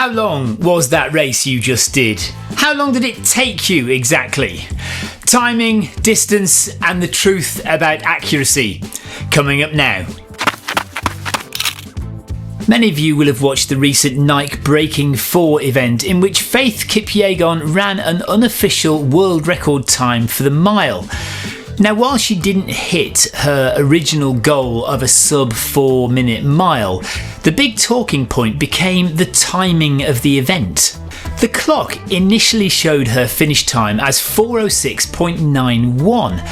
How long was that race you just did? How long did it take you exactly? Timing, distance, and the truth about accuracy. Coming up now. Many of you will have watched the recent Nike Breaking 4 event in which Faith Kipyegon ran an unofficial world record time for the mile. Now, while she didn't hit her original goal of a sub 4 minute mile, the big talking point became the timing of the event. The clock initially showed her finish time as 4:06.91,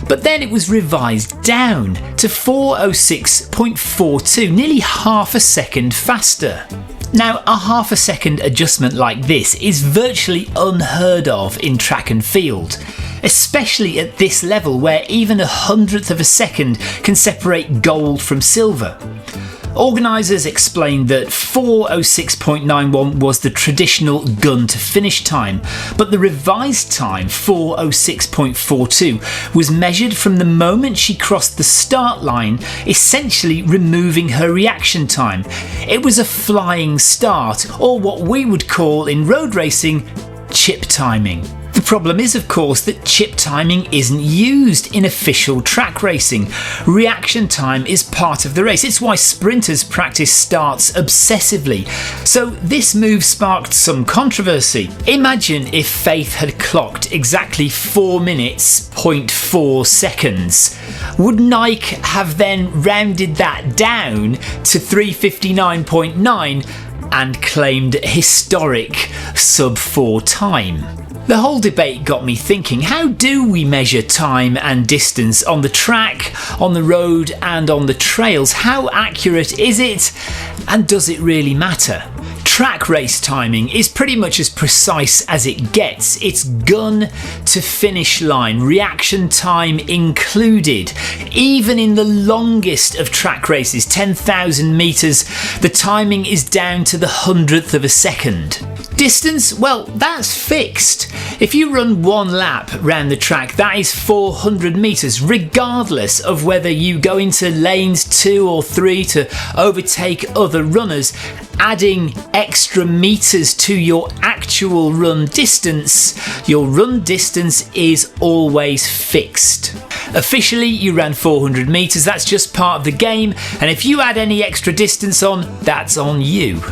but then it was revised down to 4:06.42, nearly half a second faster. Now, a half a second adjustment like this is virtually unheard of in track and field, especially at this level where even 1/100th of a second can separate gold from silver. Organisers explained that 4:06.91 was the traditional gun to finish time, but the revised time, 4:06.42, was measured from the moment she crossed the start line, essentially removing her reaction time. It was a flying start, or what we would call in road racing, chip timing. The problem is, of course, that chip timing isn't used in official track racing. Reaction time is part of the race. It's why sprinters practice starts obsessively. So this move sparked some controversy. Imagine if Faith had clocked exactly 4 minutes, 0.4 seconds. Would Nike have then rounded that down to 3:59.9 and claimed historic sub 4 time? The whole debate got me thinking, how do we measure time and distance on the track, on the road and on the trails? How accurate is it, and does it really matter? Track race timing is pretty much as precise as it gets. It's gun to finish line, reaction time included. Even in the longest of track races, 10,000 metres, the timing is down to the 100th of a second. Distance, well, that's fixed. If you run one lap round the track, that is 400 metres, regardless of whether you go into lanes 2 or 3 to overtake other runners. Adding extra metres to your actual run distance, your run distance is always fixed. Officially, you ran 400 metres, that's just part of the game, and if you add any extra distance on, that's on you.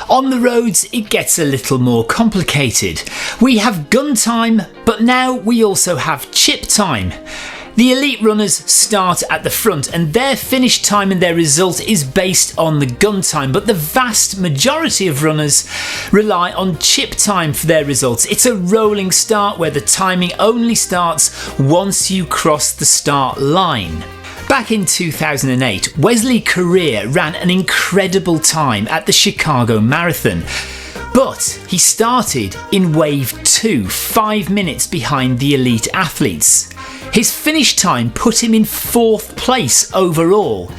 On the roads, it gets a little more complicated. We have gun time, but now we also have chip time. The elite runners start at the front and their finish time and their result is based on the gun time, but the vast majority of runners rely on chip time for their results. It's a rolling start where the timing only starts once you cross the start line. Back in 2008, Wesley Career ran an incredible time at the Chicago Marathon. But he started in wave 2, 5 minutes behind the elite athletes. His finish time put him in 4th place overall,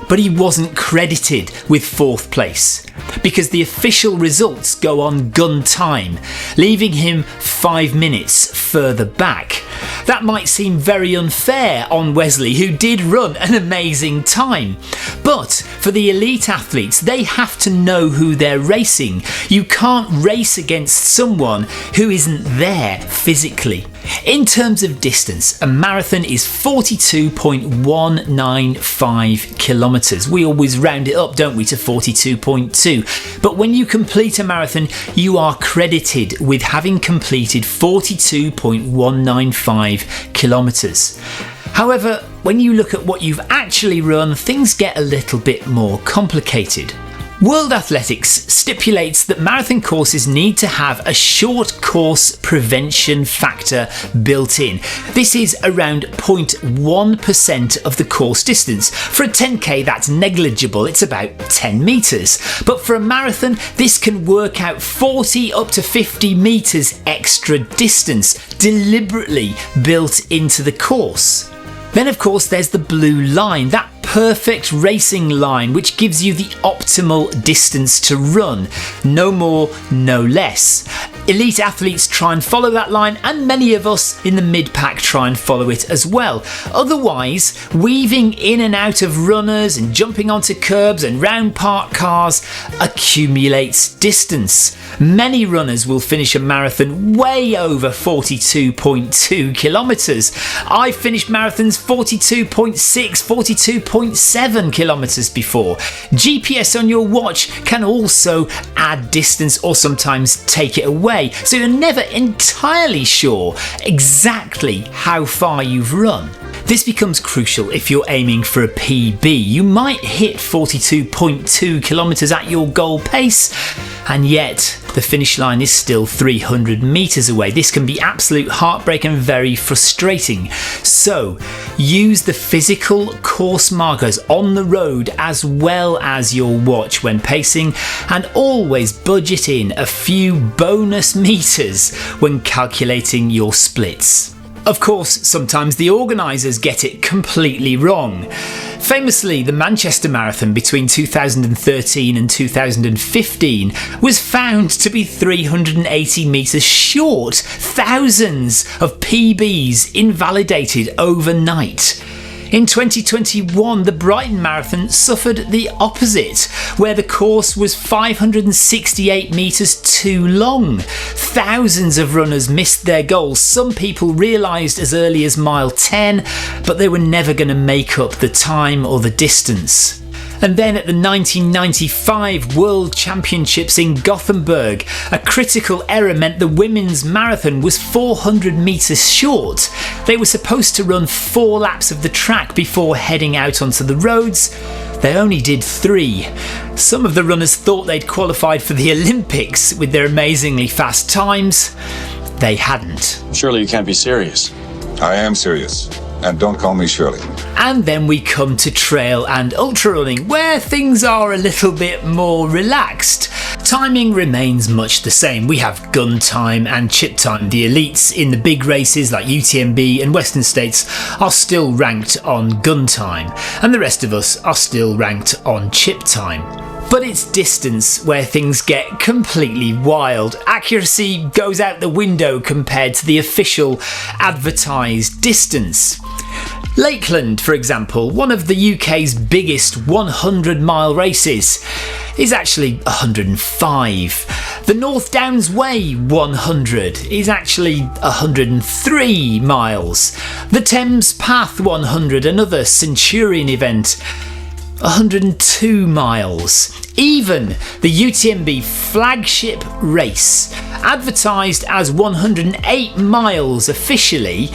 but he wasn't credited with 4th place because the official results go on gun time, leaving him 5 minutes further back. That might seem very unfair on Wesley, who did run an amazing time. But for the elite athletes, they have to know who they're racing. You can't race against someone who isn't there physically. In terms of distance, a marathon is 42.195 kilometres. We always round it up, don't we, to 42.2. But when you complete a marathon, you are credited with having completed 42.195 kilometres. However, when you look at what you've actually run, things get a little bit more complicated. World Athletics stipulates that marathon courses need to have a short course prevention factor built in. This is around 0.1% of the course distance. For a 10k, that's negligible, it's about 10 metres. But for a marathon, this can work out 40 up to 50 metres extra distance, deliberately built into the course. Then of course there's the blue line, that perfect racing line which gives you the optimal distance to run. No more, no less. Elite athletes try and follow that line, and many of us in the mid-pack try and follow it as well. Otherwise, weaving in and out of runners and jumping onto curbs and round parked cars accumulates distance. Many runners will finish a marathon way over 42.2 kilometres. I finished marathons 42.6, 42.7 kilometres before. GPS on your watch can also add distance or sometimes take it away, so you're never entirely sure exactly how far you've run. This becomes crucial if you're aiming for a PB. You might hit 42.2 kilometres at your goal pace, and yet the finish line is still 300 metres away. This can be absolute heartbreak and very frustrating. So use the physical course markers on the road as well as your watch when pacing, and always budget in a few bonus metres when calculating your splits. Of course, sometimes the organisers get it completely wrong. Famously, the Manchester Marathon between 2013 and 2015 was found to be 380 metres short. Thousands of PBs invalidated overnight. In 2021, the Brighton Marathon suffered the opposite, where the course was 568 metres too long. Thousands of runners missed their goals. Some people realised as early as mile 10, but they were never going to make up the time or the distance. And then at the 1995 World Championships in Gothenburg, a critical error meant the women's marathon was 400 metres short. They were supposed to run 4 laps of the track before heading out onto the roads. They only did 3. Some of the runners thought they'd qualified for the Olympics with their amazingly fast times. They hadn't. Surely you can't be serious. I am serious. And don't call me Shirley. And then we come to trail and ultra running, where things are a little bit more relaxed. Timing remains much the same. We have gun time and chip time. The elites in the big races like UTMB and Western States are still ranked on gun time, and the rest of us are still ranked on chip time. But it's distance where things get completely wild. Accuracy goes out the window compared to the official advertised distance. Lakeland, for example, one of the UK's biggest 100-mile races, is actually 105. The North Downs Way 100 is actually 103 miles. The Thames Path 100, another Centurion event, 102 miles. Even the UTMB flagship race, advertised as 108 miles officially,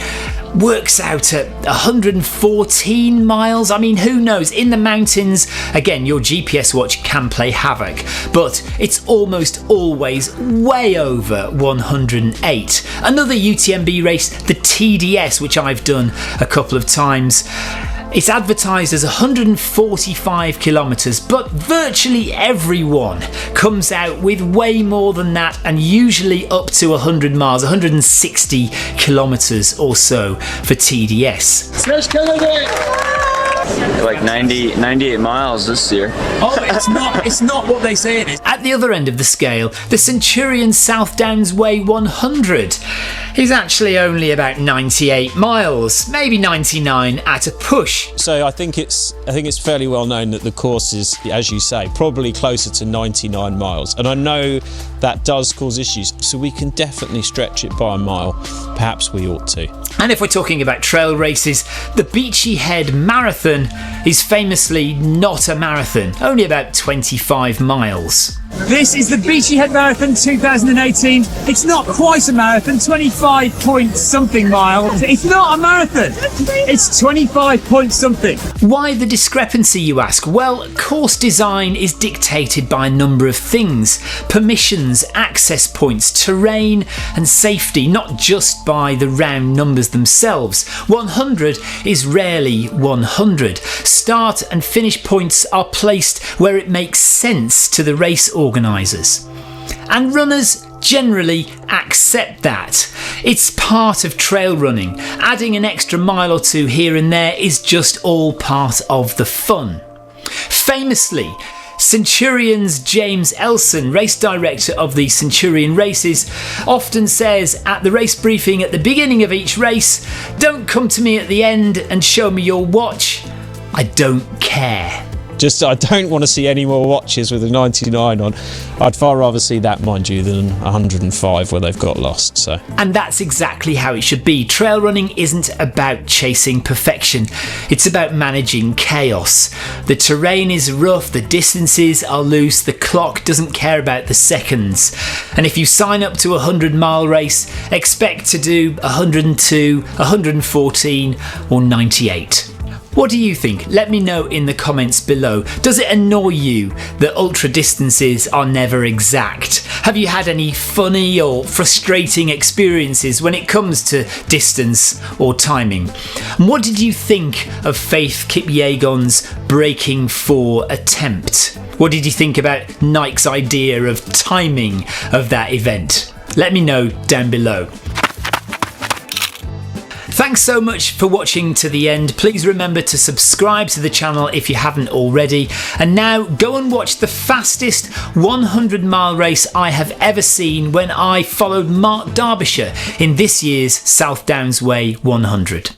works out at 114 miles. I mean, who knows? In the mountains, again, your GPS watch can play havoc, but it's almost always way over 108. Another UTMB race, the TDS, which I've done a couple of times, it's advertised as 145 kilometres, but virtually everyone comes out with way more than that, and usually up to 100 miles, 160 kilometres or so for TDS. Like 98 miles this year. Oh, it's not what they say it is. At the other end of the scale, the Centurion South Downs Way 100 is actually only about 98 miles, maybe 99 at a push. So I think it's fairly well known that the course is, as you say, probably closer to 99 miles. And I know that does cause issues, so we can definitely stretch it by a mile. Perhaps we ought to. And if we're talking about trail races, the Beachy Head Marathon is famously not a marathon, only about 25 miles. This is the Beachy Head Marathon 2018. It's not quite a marathon, 25 point something miles. It's not a marathon. It's 25 point something. Why the discrepancy, you ask? Well, course design is dictated by a number of things: permissions, access points, terrain and safety, not just by the round numbers themselves. 100 is rarely 100. Start and finish points are placed where it makes sense to the race organisers. And runners generally accept that. It's part of trail running. Adding an extra mile or two here and there is just all part of the fun. Famously, Centurion's James Elson, race director of the Centurion races, often says at the race briefing at the beginning of each race, "Don't come to me at the end and show me your watch. I don't care." I don't want to see any more watches with a 99 on. I'd far rather see that, mind you, than 105 where they've got lost. So. And that's exactly how it should be. Trail running isn't about chasing perfection. It's about managing chaos. The terrain is rough, the distances are loose, the clock doesn't care about the seconds. And if you sign up to a 100-mile race, expect to do 102, 114 or 98. What do you think? Let me know in the comments below. Does it annoy you that ultra distances are never exact? Have you had any funny or frustrating experiences when it comes to distance or timing? And what did you think of Faith Kipyegon's breaking 4 attempt? What did you think about Nike's idea of timing of that event? Let me know down below. Thanks so much for watching to the end. Please remember to subscribe to the channel if you haven't already. And now go and watch the fastest 100-mile race I have ever seen when I followed Mark Darbyshire in this year's South Downs Way 100.